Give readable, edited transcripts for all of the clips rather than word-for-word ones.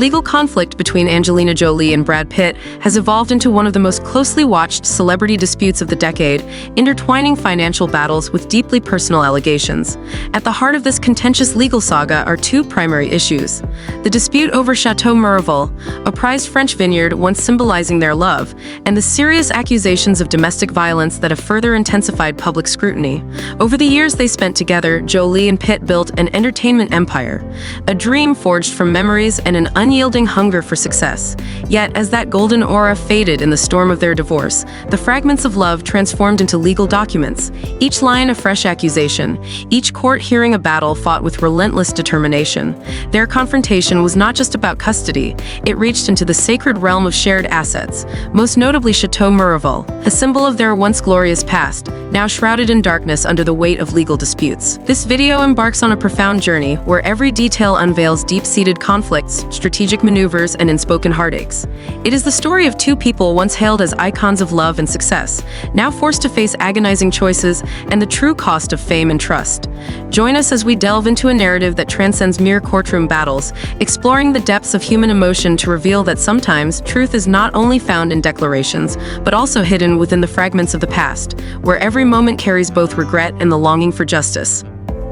legal conflict between Angelina Jolie and Brad Pitt has evolved into one of the most closely watched celebrity disputes of the decade, intertwining financial battles with deeply personal allegations. At the heart of this contentious legal saga are two primary issues: the dispute over Chateau Miraval, a prized French vineyard once symbolizing their love, and the serious accusations of domestic violence that have further intensified public scrutiny. Over the years they spent together, Jolie and Pitt built an entertainment empire, a dream forged from memories and an unyielding hunger for success. Yet, as that golden aura faded in the storm of their divorce, the fragments of love transformed into legal documents, each line a fresh accusation, each court hearing a battle fought with relentless determination. Their confrontation was not just about custody, it reached into the sacred realm of shared assets, most notably Chateau Miraval, a symbol of their once glorious past, now shrouded in darkness under the weight of legal disputes. This video embarks on a profound journey where every detail unveils deep-seated conflicts, strategic maneuvers, and unspoken heartaches. It is the story of two people once hailed as icons of love and success, now forced to face agonizing choices and the true cost of fame and trust. Join us as we delve into a narrative that transcends mere courtroom battles, exploring the depths of human emotion to reveal that sometimes truth is not only found in declarations, but also hidden within the fragments of the past, where every moment carries both regret and the longing for justice.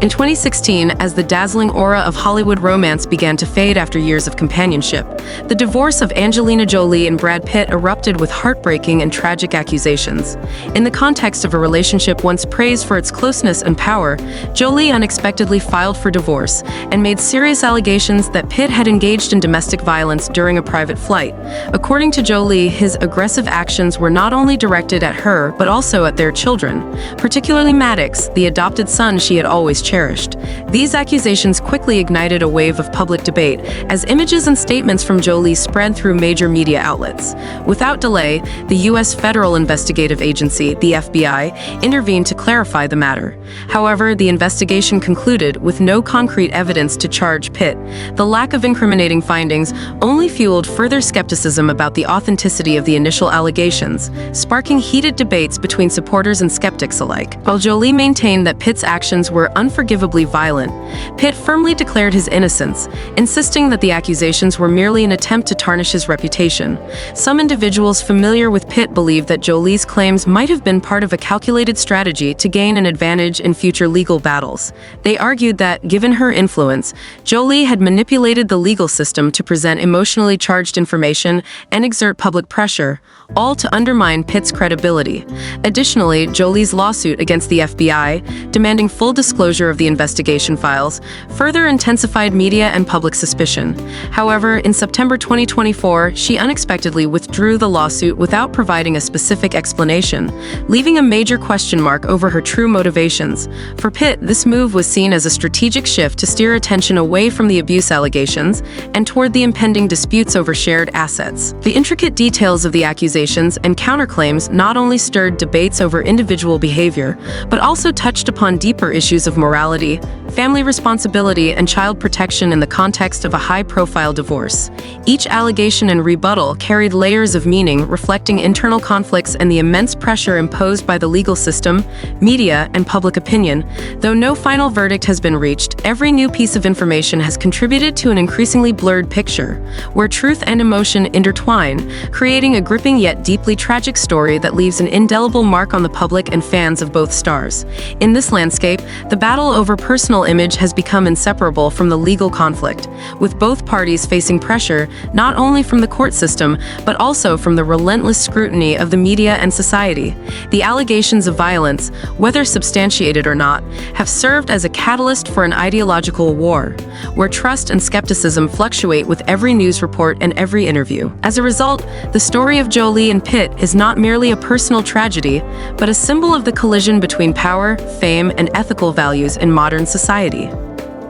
In 2016, as the dazzling aura of Hollywood romance began to fade after years of companionship, the divorce of Angelina Jolie and Brad Pitt erupted with heartbreaking and tragic accusations. In the context of a relationship once praised for its closeness and power, Jolie unexpectedly filed for divorce and made serious allegations that Pitt had engaged in domestic violence during a private flight. According to Jolie, his aggressive actions were not only directed at her, but also at their children, particularly Maddox, the adopted son she had always cherished. These accusations quickly ignited a wave of public debate as images and statements from Jolie spread through major media outlets. Without delay, the U.S. Federal Investigative Agency, the FBI, intervened to clarify the matter. However, the investigation concluded with no concrete evidence to charge Pitt. The lack of incriminating findings only fueled further skepticism about the authenticity of the initial allegations, sparking heated debates between supporters and skeptics alike. While Jolie maintained that Pitt's actions were unforgivably violent, Pitt firmly declared his innocence, insisting that the accusations were merely an attempt to tarnish his reputation. Some individuals familiar with Pitt believe that Jolie's claims might have been part of a calculated strategy to gain an advantage in future legal battles. They argued that, given her influence, Jolie had manipulated the legal system to present emotionally charged information and exert public pressure, all to undermine Pitt's credibility. Additionally, Jolie's lawsuit against the FBI, demanding full disclosure of the investigation files, further intensified media and public suspicion. However, in September 2024, she unexpectedly withdrew the lawsuit without providing a specific explanation, leaving a major question mark over her true motivations. For Pitt, this move was seen as a strategic shift to steer attention away from the abuse allegations and toward the impending disputes over shared assets. The intricate details of the accusations and counterclaims not only stirred debates over individual behavior, but also touched upon deeper issues of morality, family responsibility, and child protection in the context of a high-profile divorce. Each allegation and rebuttal carried layers of meaning, reflecting internal conflicts and the immense pressure imposed by the legal system, media, and public opinion. Though no final verdict has been reached, every new piece of information has contributed to an increasingly blurred picture, where truth and emotion intertwine, creating a gripping yet deeply tragic story that leaves an indelible mark on the public and fans of both stars. In this landscape, the battle over personal image has become inseparable from the legal conflict, with both parties facing pressure not only from the court system, but also from the relentless scrutiny of the media and society. The allegations of violence, whether substantiated or not, have served as a catalyst for an ideological war, where trust and skepticism fluctuate with every news report and every interview. As a result, the story of Jolie and Pitt is not merely a personal tragedy, but a symbol of the collision between power, fame, and ethical values in modern society.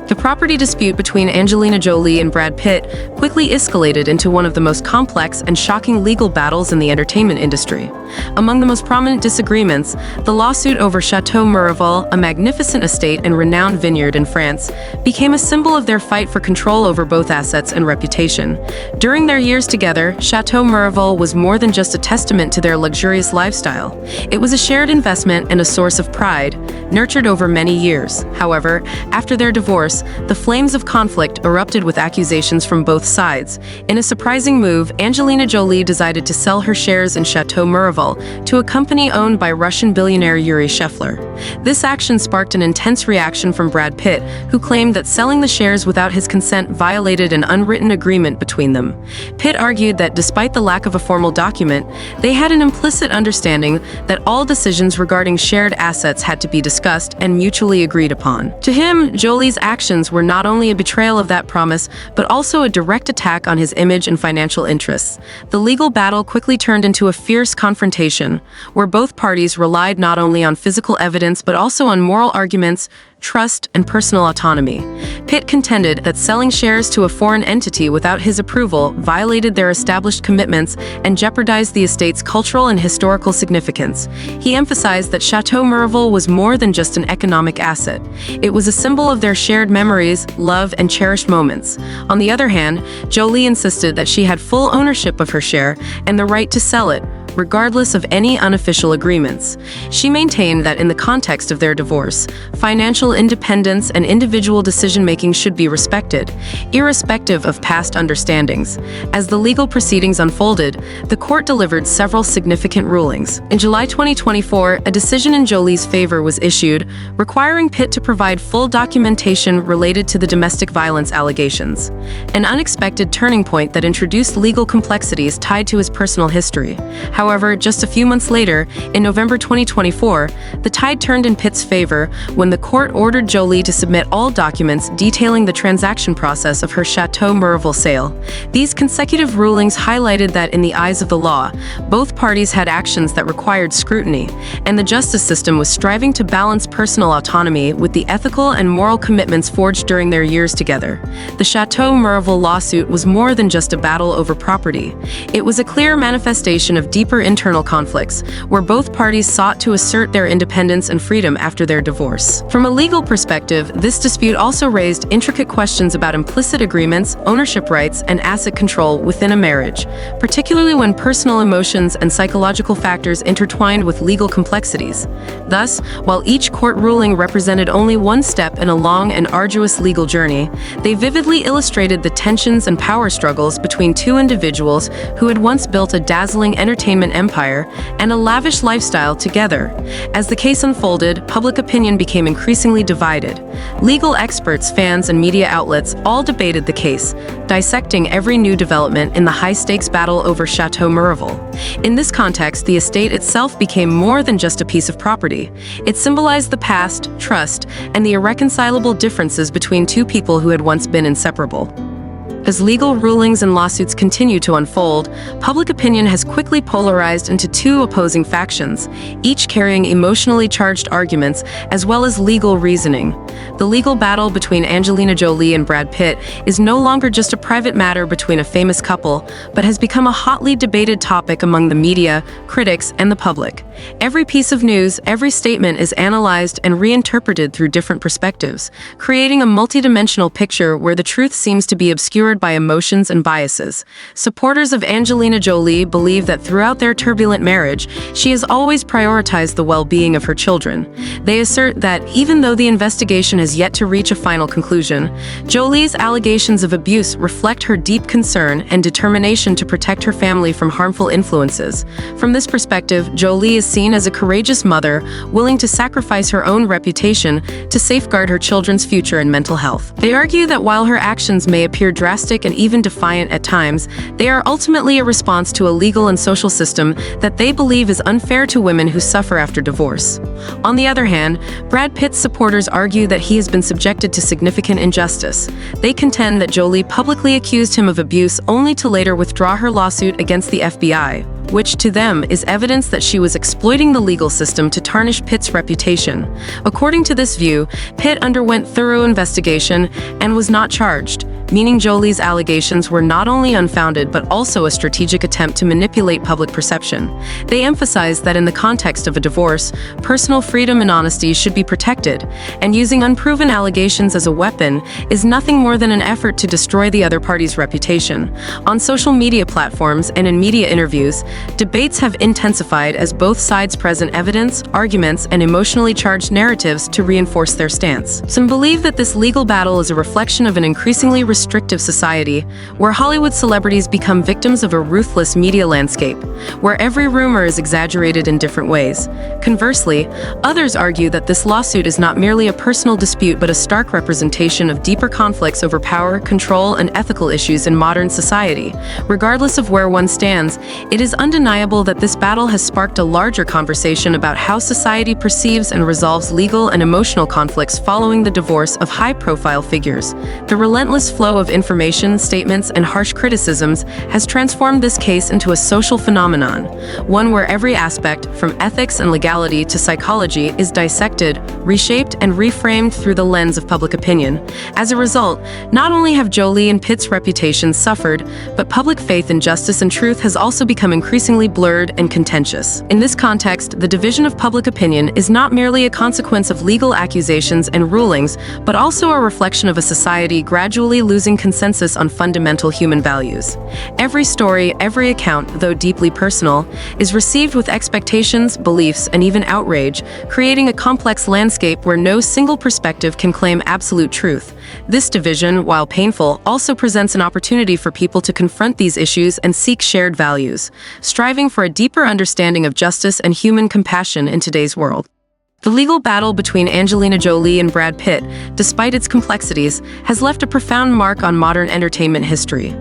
The property dispute between Angelina Jolie and Brad Pitt quickly escalated into one of the most complex and shocking legal battles in the entertainment industry. Among the most prominent disagreements, the lawsuit over Chateau Miraval, a magnificent estate and renowned vineyard in France, became a symbol of their fight for control over both assets and reputation. During their years together, Chateau Miraval was more than just a testament to their luxurious lifestyle. It was a shared investment and a source of pride, nurtured over many years. However, after their divorce, the flames of conflict erupted with accusations from both sides. In a surprising move, Angelina Jolie decided to sell her shares in Château Miraval to a company owned by Russian billionaire Yuri Shefler. This action sparked an intense reaction from Brad Pitt, who claimed that selling the shares without his consent violated an unwritten agreement between them. Pitt argued that despite the lack of a formal document, they had an implicit understanding that all decisions regarding shared assets had to be discussed and mutually agreed upon. To him, Jolie's actions were not only a betrayal of that promise, but also a direct attack on his image and financial interests. The legal battle quickly turned into a fierce confrontation, where both parties relied not only on physical evidence but also on moral arguments, trust, and personal autonomy. Pitt contended that selling shares to a foreign entity without his approval violated their established commitments and jeopardized the estate's cultural and historical significance. He emphasized that Chateau Miraval was more than just an economic asset. It was a symbol of their shared memories, love, and cherished moments. On the other hand, Jolie insisted that she had full ownership of her share and the right to sell it, regardless of any unofficial agreements. She maintained that in the context of their divorce, financial independence and individual decision-making should be respected, irrespective of past understandings. As the legal proceedings unfolded, the court delivered several significant rulings. In July 2024, a decision in Jolie's favor was issued, requiring Pitt to provide full documentation related to the domestic violence allegations, an unexpected turning point that introduced legal complexities tied to his personal history. However, just a few months later, in November 2024, the tide turned in Pitt's favor when the court ordered Jolie to submit all documents detailing the transaction process of her Chateau Miraval sale. These consecutive rulings highlighted that in the eyes of the law, both parties had actions that required scrutiny, and the justice system was striving to balance personal autonomy with the ethical and moral commitments forged during their years together. The Chateau Miraval lawsuit was more than just a battle over property. It was a clear manifestation of deeper internal conflicts, where both parties sought to assert their independence and freedom after their divorce. From a legal perspective, this dispute also raised intricate questions about implicit agreements, ownership rights, and asset control within a marriage, particularly when personal emotions and psychological factors intertwined with legal complexities. Thus, while each court ruling represented only one step in a long and arduous legal journey, they vividly illustrated the tensions and power struggles between two individuals who had once built a dazzling entertainment empire and a lavish lifestyle together. As the case unfolded, public opinion became increasingly divided. Legal experts, fans, and media outlets all debated the case, dissecting every new development in the high-stakes battle over Chateau Miraval. In this context, the estate itself became more than just a piece of property. It symbolized the past, trust, and the irreconcilable differences between two people who had once been inseparable. As legal rulings and lawsuits continue to unfold, public opinion has quickly polarized into two opposing factions, each carrying emotionally charged arguments as well as legal reasoning. The legal battle between Angelina Jolie and Brad Pitt is no longer just a private matter between a famous couple, but has become a hotly debated topic among the media, critics, and the public. Every piece of news, every statement is analyzed and reinterpreted through different perspectives, creating a multidimensional picture where the truth seems to be obscured by emotions and biases. Supporters of Angelina Jolie believe that throughout their turbulent marriage, she has always prioritized the well-being of her children. They assert that even though the investigation has yet to reach a final conclusion, Jolie's allegations of abuse reflect her deep concern and determination to protect her family from harmful influences. From this perspective, Jolie is seen as a courageous mother, willing to sacrifice her own reputation to safeguard her children's future and mental health. They argue that while her actions may appear drastic and even defiant at times, they are ultimately a response to a legal and social system that they believe is unfair to women who suffer after divorce. On the other hand, Brad Pitt's supporters argue that he has been subjected to significant injustice. They contend that Jolie publicly accused him of abuse only to later withdraw her lawsuit against the FBI, which to them is evidence that she was exploiting the legal system to tarnish Pitt's reputation. According to this view, Pitt underwent thorough investigation and was not charged, meaning Jolie's allegations were not only unfounded but also a strategic attempt to manipulate public perception. They emphasized that in the context of a divorce, personal freedom and honesty should be protected, and using unproven allegations as a weapon is nothing more than an effort to destroy the other party's reputation. On social media platforms and in media interviews, debates have intensified as both sides present evidence, arguments, and emotionally charged narratives to reinforce their stance. Some believe that this legal battle is a reflection of an increasingly restrictive society, where Hollywood celebrities become victims of a ruthless media landscape, where every rumor is exaggerated in different ways. Conversely, others argue that this lawsuit is not merely a personal dispute but a stark representation of deeper conflicts over power, control, and ethical issues in modern society. Regardless of where one stands, it is undeniable that this battle has sparked a larger conversation about how society perceives and resolves legal and emotional conflicts following the divorce of high-profile figures. The relentless flow of information, statements, and harsh criticisms has transformed this case into a social phenomenon, one where every aspect, from ethics and legality to psychology, is dissected, reshaped, and reframed through the lens of public opinion. As a result, not only have Jolie and Pitt's reputations suffered, but public faith in justice and truth has also become increasingly blurred and contentious. In this context, the division of public opinion is not merely a consequence of legal accusations and rulings, but also a reflection of a society gradually losing consensus on fundamental human values. Every story, every account, though deeply personal, is received with expectations, beliefs, and even outrage, creating a complex landscape where no single perspective can claim absolute truth. This division, while painful, also presents an opportunity for people to confront these issues and seek shared values, striving for a deeper understanding of justice and human compassion in today's world. The legal battle between Angelina Jolie and Brad Pitt, despite its complexities, has left a profound mark on modern entertainment history.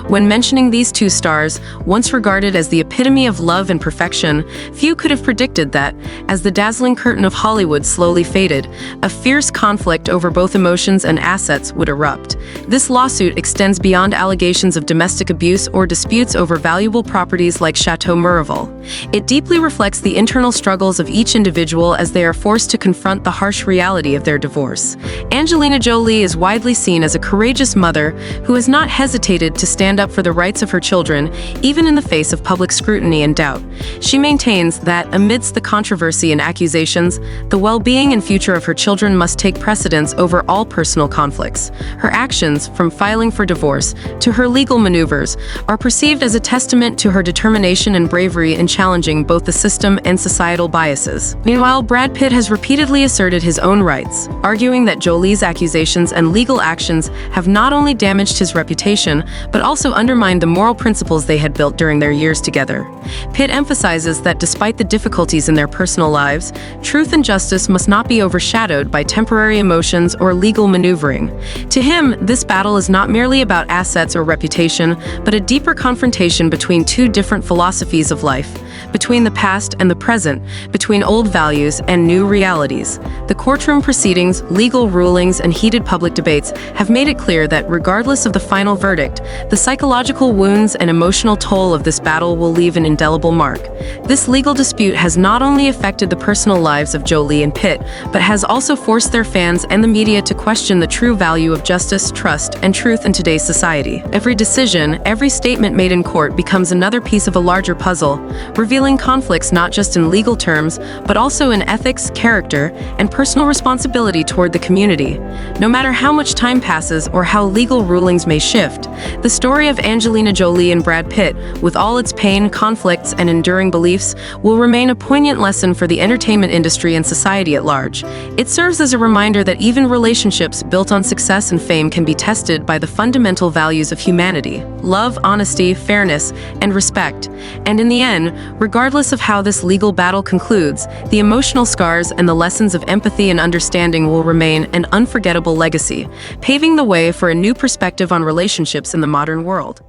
When mentioning these two stars, once regarded as the epitome of love and perfection, few could have predicted that, as the dazzling curtain of Hollywood slowly faded, a fierce conflict over both emotions and assets would erupt. This lawsuit extends beyond allegations of domestic abuse or disputes over valuable properties like Chateau Miraval. It deeply reflects the internal struggles of each individual as they are forced to confront the harsh reality of their divorce. Angelina Jolie is widely seen as a courageous mother who has not hesitated to stand up for the rights of her children, even in the face of public scrutiny and doubt. She maintains that, amidst the controversy and accusations, the well-being and future of her children must take precedence over all personal conflicts. Her actions, from filing for divorce to her legal maneuvers, are perceived as a testament to her determination and bravery in challenging both the system and societal biases. Meanwhile, Brad Pitt has repeatedly asserted his own rights, arguing that Jolie's accusations and legal actions have not only damaged his reputation, but also undermined the moral principles they had built during their years together. Pitt emphasizes that despite the difficulties in their personal lives, truth and justice must not be overshadowed by temporary emotions or legal maneuvering. To him, this battle is not merely about assets or reputation, but a deeper confrontation between two different philosophies of life, between the past and the present, between old values and new realities. The courtroom proceedings, legal rulings, and heated public debates have made it clear that regardless of the final verdict, the psychological wounds and emotional toll of this battle will leave an indelible mark. This legal dispute has not only affected the personal lives of Jolie and Pitt, but has also forced their fans and the media to question the true value of justice, trust, and truth in today's society. Every decision, every statement made in court becomes another piece of a larger puzzle, revealing conflicts not just in legal terms, but also in ethics, character, and personal responsibility toward the community. No matter how much time passes or how legal rulings may shift, the story of Angelina Jolie and Brad Pitt, with all its pain, conflicts, and enduring beliefs, will remain a poignant lesson for the entertainment industry and society at large. It serves as a reminder that even relationships built on success and fame can be tested by the fundamental values of humanity: love, honesty, fairness, and respect. And in the end, regardless of how this legal battle concludes, the emotional scars and the lessons of empathy and understanding will remain an unforgettable legacy, paving the way for a new perspective on relationships in the modern world.